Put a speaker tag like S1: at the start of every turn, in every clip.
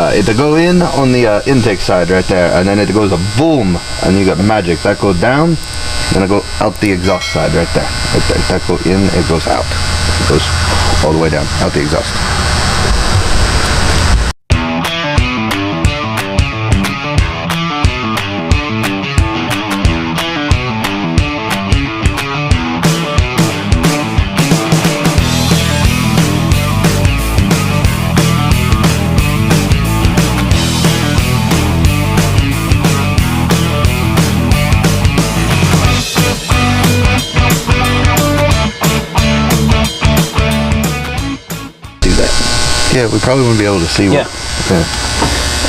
S1: It go in on the intake side right there, and then it goes a boom, and you got magic. That goes down, then it go out the exhaust side right there. Right there. That go in, it goes out. It goes all the way down, out the exhaust. Yeah, we probably wouldn't be able to see what. Yeah.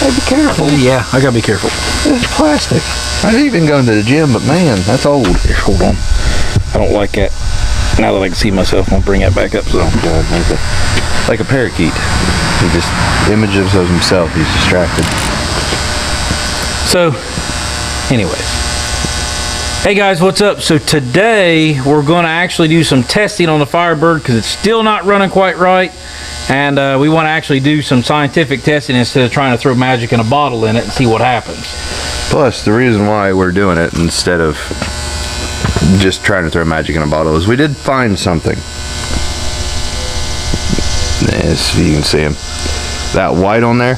S1: Hey, be careful.
S2: Yeah, I gotta be careful.
S1: This is plastic. I ain't even going to the gym, but man, that's old.
S2: Here, hold on. I don't like that. Now that I can see myself, I'll bring that back up. So.
S1: Oh, God, like a parakeet. He just images of himself. He's distracted.
S2: So, anyways. Hey guys, what's up? So today we're going to actually do some testing on the Firebird because it's still not running quite right. And we want to actually do some scientific testing instead of trying to throw magic in a bottle in it and see what happens.
S1: Plus, the reason why we're doing it instead of just trying to throw magic in a bottle is we did find something. Yes, you can see him. That white on there.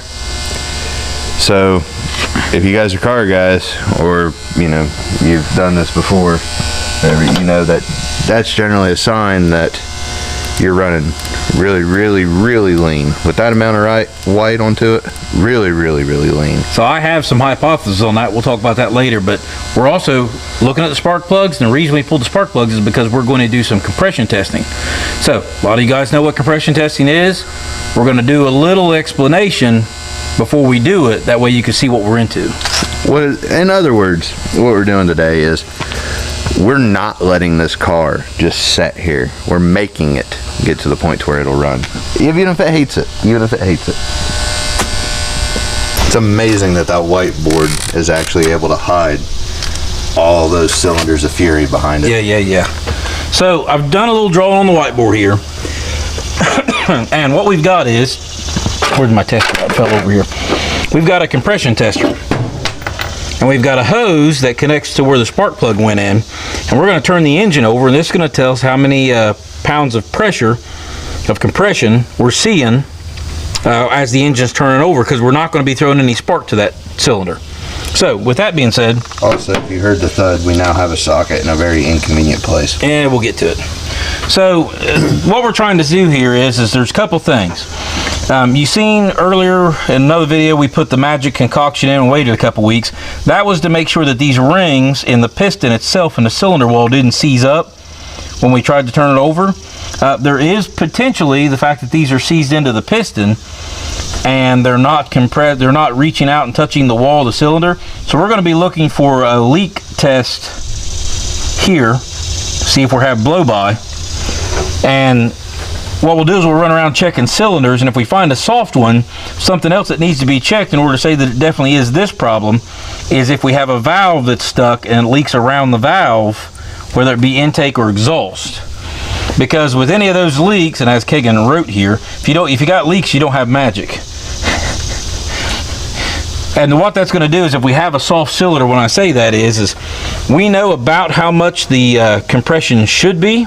S1: So, if you guys are car guys, or, you know, you've done this before, you know that that's generally a sign that you're running really lean. With that amount of white onto it, really lean.
S2: So I have some hypotheses on that. We'll talk about that later, but we're also looking at the spark plugs, and the reason we pulled the spark plugs is because we're going to do some compression testing. So a lot of you guys know what compression testing is. We're going to do a little explanation before we do it, that way you can see what we're into.
S1: In other words, what we're doing today is we're not letting this car just sit here. We're making it get to the point to where it'll run. Even if it hates it. It's amazing that whiteboard is actually able to hide all those cylinders of fury behind it.
S2: Yeah. So I've done a little drawing on the whiteboard here. And what we've got is, where's my tester? It fell over here. We've got a compression tester. And we've got a hose that connects to where the spark plug went in. And we're going to turn the engine over, and this is going to tell us how many pounds of pressure, of compression, we're seeing as the engine's turning over, because we're not going to be throwing any spark to that cylinder. So, with that being said...
S1: Also, if you heard the thud, we now have a socket in a very inconvenient place.
S2: And we'll get to it. So, what we're trying to do here is there's a couple things. You seen earlier in another video we put the magic concoction in and waited a couple weeks. That was to make sure that these rings in the piston itself and the cylinder wall didn't seize up when we tried to turn it over. There is potentially the fact that these are seized into the piston and they're not compressed, they're not reaching out and touching the wall of the cylinder. So we're going to be looking for a leak test here, see if we have blow by. And what we'll do is we'll run around checking cylinders, and if we find a soft one, something else that needs to be checked in order to say that it definitely is this problem is if we have a valve that's stuck and it leaks around the valve, whether it be intake or exhaust. Because with any of those leaks, and as Kagan wrote here, if you got leaks, you don't have magic. And what that's going to do is, if we have a soft cylinder, when I say that is we know about how much the compression should be.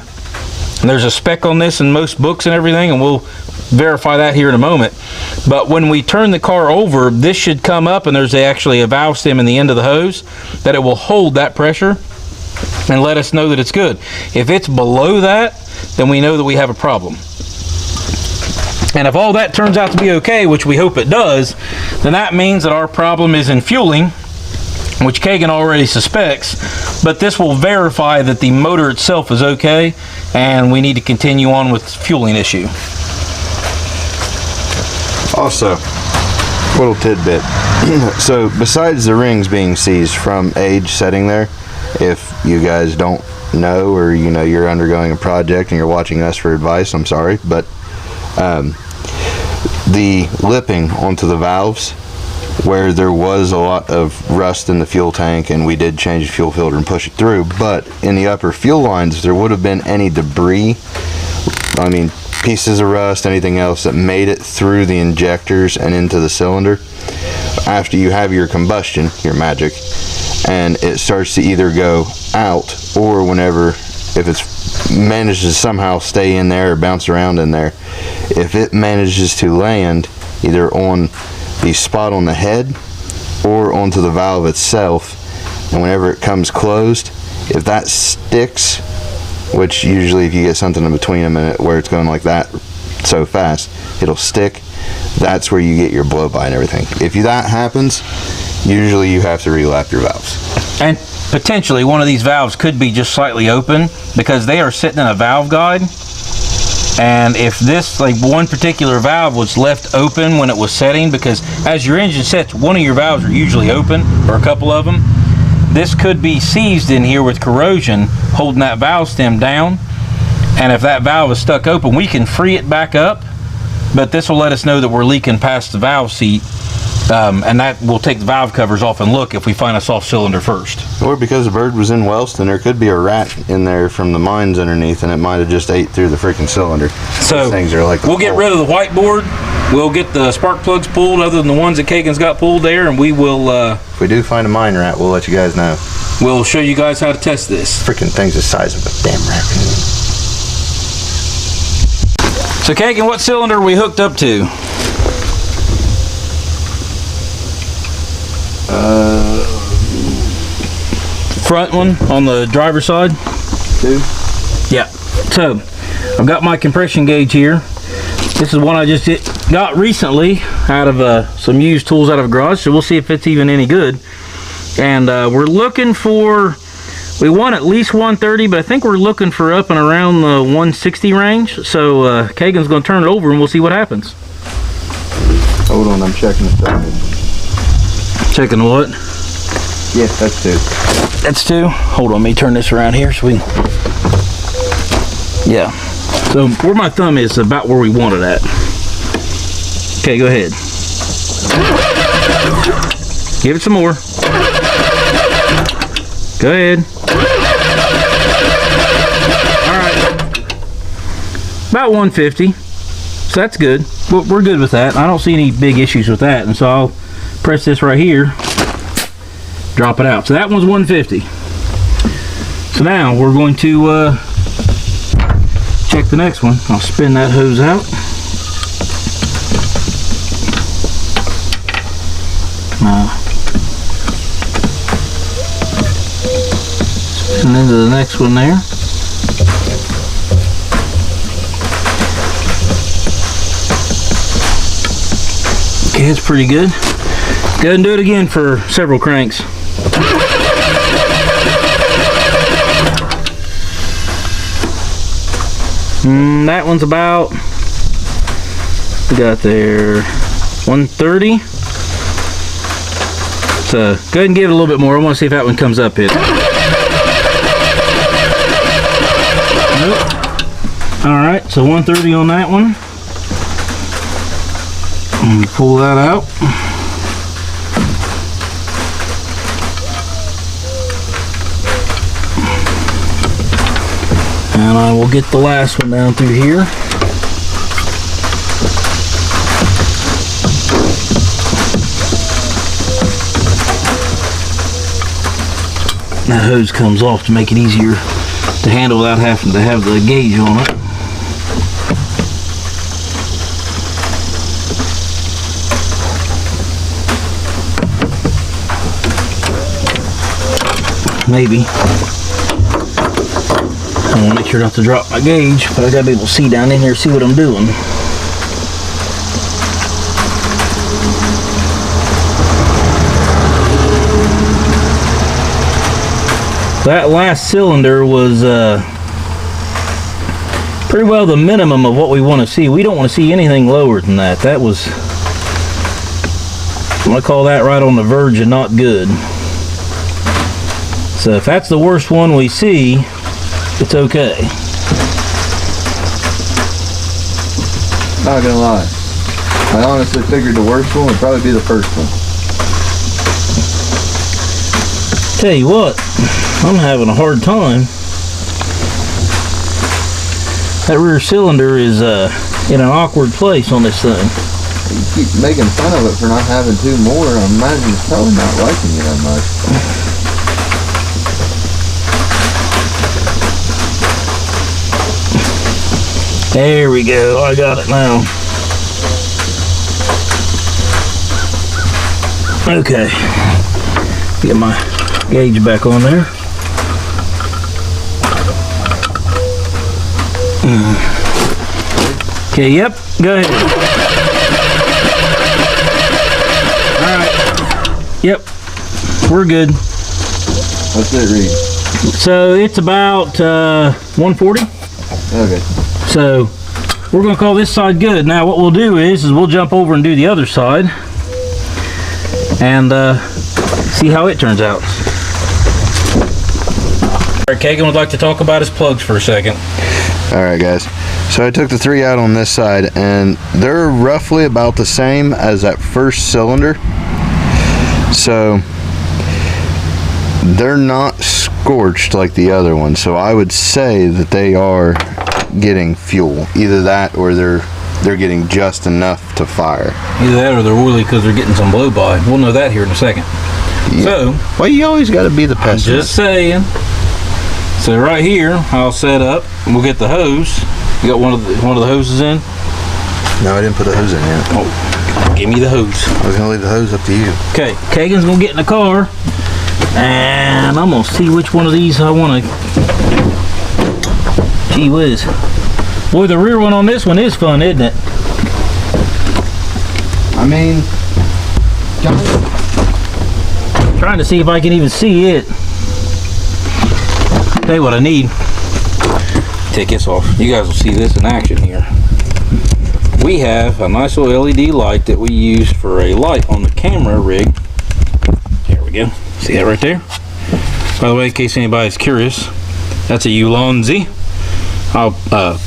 S2: And there's a spec on this in most books and everything, and we'll verify that here in a moment. But when we turn the car over, this should come up, and there's actually a valve stem in the end of the hose that it will hold that pressure and let us know that it's good. If it's below that, then we know that we have a problem. And if all that turns out to be okay, which we hope it does, then that means that our problem is in fueling, which Kagan already suspects, but this will verify that the motor itself is okay and we need to continue on with the fueling issue.
S1: Also, little tidbit. So besides the rings being seized from age setting there, if you guys don't know, or you know you're undergoing a project and you're watching us for advice, I'm sorry, but the lipping onto the valves, where there was a lot of rust in the fuel tank, and we did change the fuel filter and push it through, but in the upper fuel lines there would have been any debris, I mean pieces of rust, anything else that made it through the injectors and into the cylinder. After you have your combustion, your magic, and it starts to either go out, or whenever, if it's manages to somehow stay in there or bounce around in there, if it manages to land either on the spot on the head or onto the valve itself, and whenever it comes closed, if that sticks, which usually if you get something in between them and where it's going like that so fast, it'll stick. That's where you get your blow by and everything. If that happens, usually you have to relap your valves.
S2: And potentially one of these valves could be just slightly open because they are sitting in a valve guide. And if this, like one particular valve was left open when it was setting, because as your engine sets, one of your valves are usually open, or a couple of them. This could be seized in here with corrosion, holding that valve stem down. And if that valve is stuck open, we can free it back up, but this will let us know that we're leaking past the valve seat. And that will take the valve covers off and look if we find a soft cylinder first.
S1: Or because the bird was in Wellston, there could be a rat in there from the mines underneath, and it might have just ate through the freaking cylinder.
S2: So
S1: those things are like
S2: we'll get rid of the whiteboard. We'll get the spark plugs pulled, other than the ones that Kagan's got pulled there, and we will.
S1: If we do find a mine rat, we'll let you guys know.
S2: We'll show you guys how to test this.
S1: Freaking thing's the size of a damn raccoon.
S2: So Kagan, what cylinder are we hooked up to? Front one on the driver's side.
S1: Two.
S2: Yeah. So I've got my compression gauge here. This is one I just got recently out of some used tools out of a garage. So we'll see if it's even any good. And we're looking for. We want at least 130, but I think we're looking for up and around the 160 range. So Kagan's going to turn it over and we'll see what happens.
S1: Hold on, I'm checking the size.
S2: Checking what?
S1: Yes, that's two.
S2: That's two. Hold on, let me turn this around here so we can. Yeah. So where my thumb is about where we want it at. Okay, go ahead. Give it some more. Go ahead. All right. About 150. So that's good. We're good with that. I don't see any big issues with that. And so I'll press this right here. Drop it out. So that one's 150. So now we're going to check the next one. I'll spin that hose out. Spin into the next one there. Okay, it's pretty good. Go ahead and do it again for several cranks. That one's about, we got there 130. So go ahead and give it a little bit more. I want to see if that one comes up it. Nope. Alright, so 130 on that one. Let me pull that out. And I will get the last one down through here. That hose comes off to make it easier to handle without having to have the gauge on it. Maybe. I want to make sure not to drop my gauge, but I gotta be able to see down in here, see what I'm doing. That last cylinder was pretty well the minimum of what we want to see. We don't want to see anything lower than that. That was, I'm going to call that right on the verge of not good. So if that's the worst one we see, it's okay.
S1: Not gonna lie, I honestly figured the worst one would probably be the first one.
S2: Tell you what, I'm having a hard time. That rear cylinder is in an awkward place on this thing.
S1: You keep making fun of it for not having two more. I imagine it's probably not liking you that much.
S2: There we go. I got it now. Okay. Get my gauge back on there. Okay, yep. Go ahead. Alright. Yep. We're good.
S1: What's it read?
S2: So it's about 140.
S1: Okay.
S2: So we're going to call this side good. Now what we'll do is we'll jump over and do the other side and see how it turns out. Alright, Kagan would like to talk about his plugs for a second.
S1: Alright guys, so I took the 3 out on this side and they're roughly about the same as that first cylinder. So they're not scorched like the other one, so I would say that they are getting fuel. Either that or they're getting just enough to fire.
S2: Either that or they're woolly because they're getting some blow by. We'll know that here in a second.
S1: Yeah.
S2: So,
S1: well, you always got to be the pessimist.
S2: Just saying. So right here, I'll set up. We'll get the hose. You got one of the hoses in?
S1: No, I didn't put the hose in yet.
S2: Oh, give me the hose.
S1: I was gonna leave the hose up to you.
S2: Okay, Kagan's gonna get in the car, and I'm gonna see which one of these I want to. Gee whiz! Boy, the rear one on this one is fun, isn't it?
S1: I mean,
S2: Trying to see if I can even see it. Tell you what I need. Take this off. You guys will see this in action here. We have a nice little LED light that we use for a light on the camera rig. There we go. See that right there? By the way, in case anybody's curious, that's a Ulanzi. I'll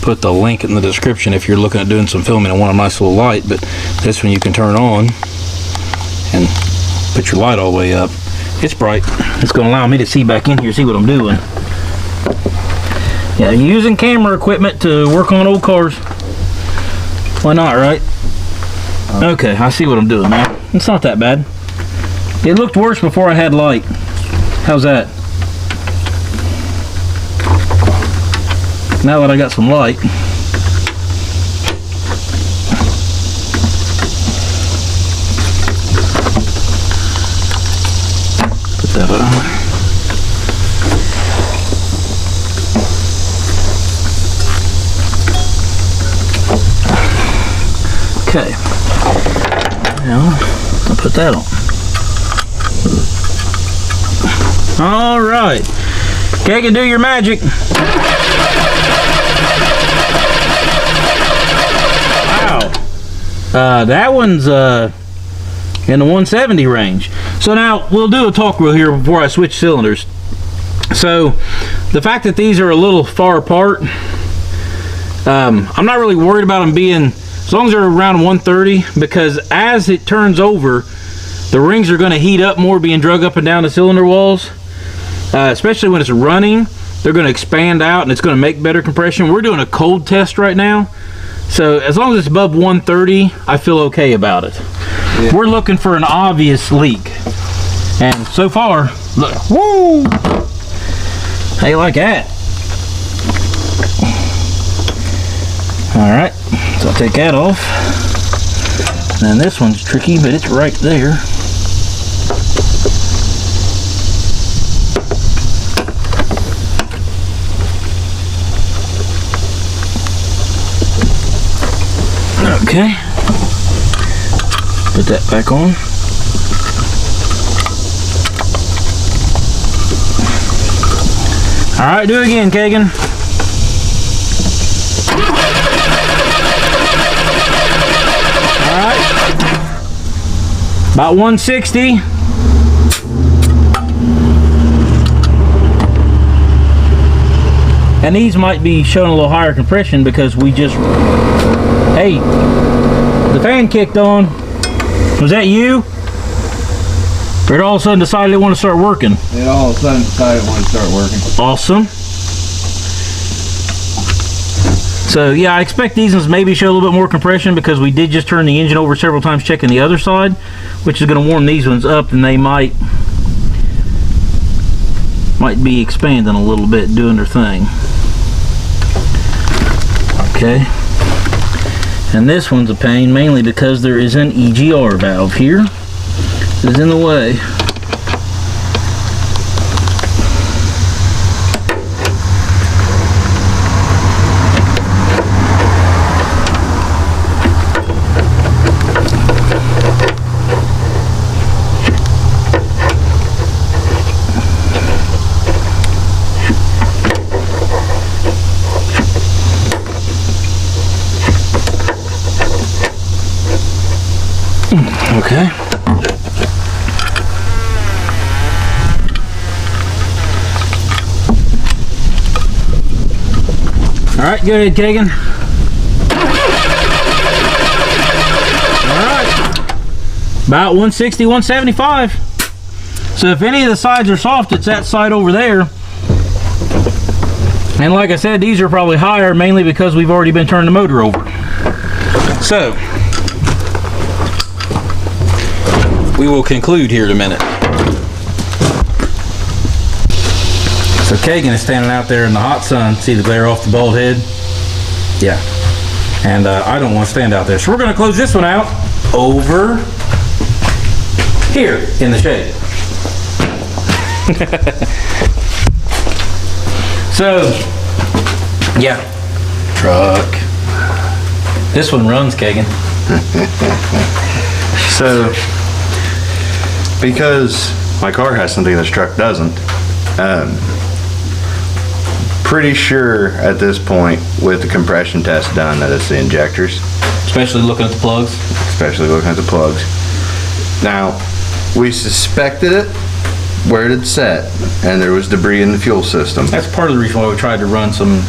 S2: put the link in the description if you're looking at doing some filming and want a nice little light, but this one you can turn on and put your light all the way up. It's bright. It's going to allow me to see back in here, see what I'm doing. Yeah, using camera equipment to work on old cars. Why not, right? Okay, I see what I'm doing now. It's not that bad. It looked worse before I had light. How's that? Now that I got some light. Put that on. Okay. Now, I'll put that on. All right. Kagan, do your magic. Wow. That one's in the 170 range. So now we'll do a talk wheel here before I switch cylinders. So the fact that these are a little far apart, I'm not really worried about them being, as long as they're around 130, because as it turns over, the rings are going to heat up more being drug up and down the cylinder walls. Especially when it's running, they're going to expand out and it's going to make better compression. We're doing a cold test right now, so as long as it's above 130, I feel okay about it. Yeah. We're looking for an obvious leak, and so far, look, woo! How you like that? All right, so I'll take that off. And then this one's tricky, but it's right there. Okay, put that back on. All right, do it again, Kagan. All right, about 160. And these might be showing a little higher compression because we just, hey, the fan kicked on. Was that you? Or it all of a sudden decided it wanted to start working?
S1: It all of a sudden decided it wanted to start working.
S2: Awesome. So yeah, I expect these ones maybe show a little bit more compression because we did just turn the engine over several times checking the other side, which is going to warm these ones up, and they might be expanding a little bit, doing their thing. Okay. And this one's a pain mainly because there is an EGR valve here that is in the way. Okay. All right, go ahead, Kagan. All right. About 160, 175. So if any of the sides are soft, it's that side over there. And like I said, these are probably higher mainly because we've already been turning the motor over. So we will conclude here in a minute. So Kagan is standing out there in the hot sun. See the glare off the bald head? Yeah. And I don't want to stand out there. So we're going to close this one out over here in the shade. So, yeah. Truck. This one runs, Kagan.
S1: So, because my car has something this truck doesn't, pretty sure at this point with the compression test done that it's the injectors.
S2: Especially looking at the plugs.
S1: Especially looking at the plugs. Now, we suspected it where it had set, and there was debris in the fuel system.
S2: That's part of the reason why we tried to run some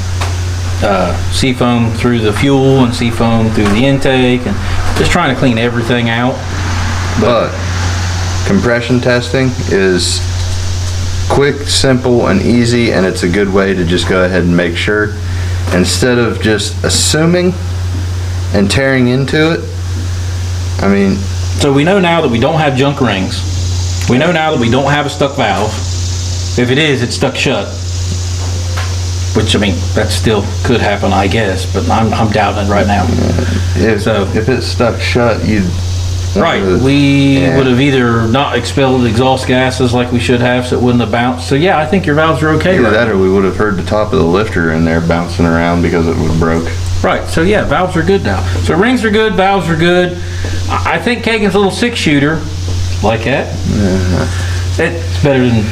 S2: seafoam through the fuel and seafoam through the intake, and just trying to clean everything out.
S1: But compression testing is quick, simple, and easy, and it's a good way to just go ahead and make sure, instead of just assuming and tearing into it. I mean,
S2: so we know now that we don't have junk rings. We know now that we don't have a stuck valve. If it is, it's stuck shut. Which, I mean, that still could happen, I guess, but I'm doubting it right now.
S1: If it's stuck shut, you'd...
S2: Right, we would have either not expelled exhaust gases like we should have, so it wouldn't have bounced. So yeah, I think your valves are okay.
S1: Either that or we would have heard the top of the lifter in there bouncing around because it was broke.
S2: Right, so yeah, valves are good now. So rings are good, valves are good. I think Kagan's little 6-shooter, like that, it's better than...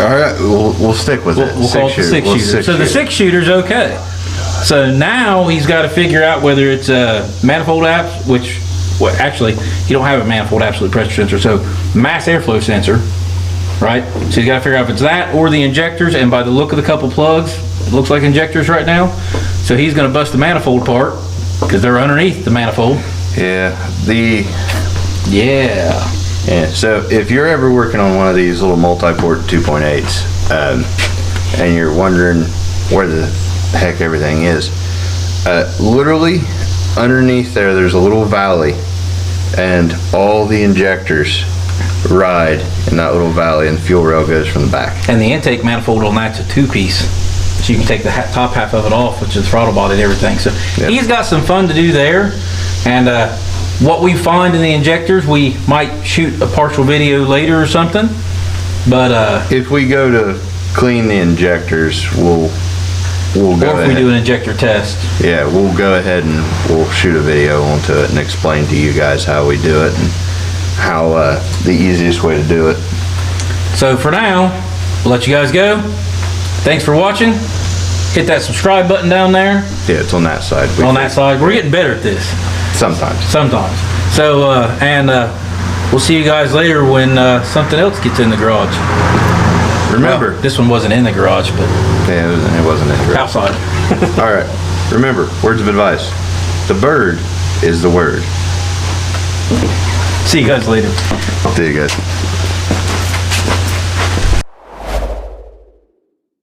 S1: All right, we'll stick with it.
S2: We'll call it the 6-shooter. So the 6-shooter's okay. So now he's got to figure out whether it's a manifold apps, which... Well, actually, you don't have a manifold absolute pressure sensor, so mass airflow sensor, right? So you got to figure out if it's that or the injectors, and by the look of the couple plugs, it looks like injectors right now. So he's going to bust the manifold apart because they're underneath the manifold.
S1: Yeah,
S2: Yeah.
S1: So if you're ever working on one of these little multi-port 2.8s, and you're wondering where the heck everything is, literally underneath there's a little valley, and all the injectors ride in that little valley, and the fuel rail goes from the back.
S2: And the intake manifold on that's a 2-piece, so you can take the top half of it off, which is throttle body and everything. So he's got some fun to do there, and what we find in the injectors, we might shoot a partial video later or something. But
S1: if we go to clean the injectors, we'll go ahead.
S2: Or if we do an injector test.
S1: Yeah, we'll go ahead and we'll shoot a video onto it and explain to you guys how we do it and how the easiest way to do it.
S2: So for now, we'll let you guys go. Thanks for watching. Hit that subscribe button down there.
S1: Yeah, it's on that side.
S2: On that side. We're getting better at this.
S1: Sometimes.
S2: So, we'll see you guys later when something else gets in the garage.
S1: Remember,
S2: well, this one wasn't in the garage, but
S1: yeah, it wasn't in the garage.
S2: Outside.
S1: All right. Remember, words of advice. The bird is the word.
S2: See you guys later.
S1: See you guys.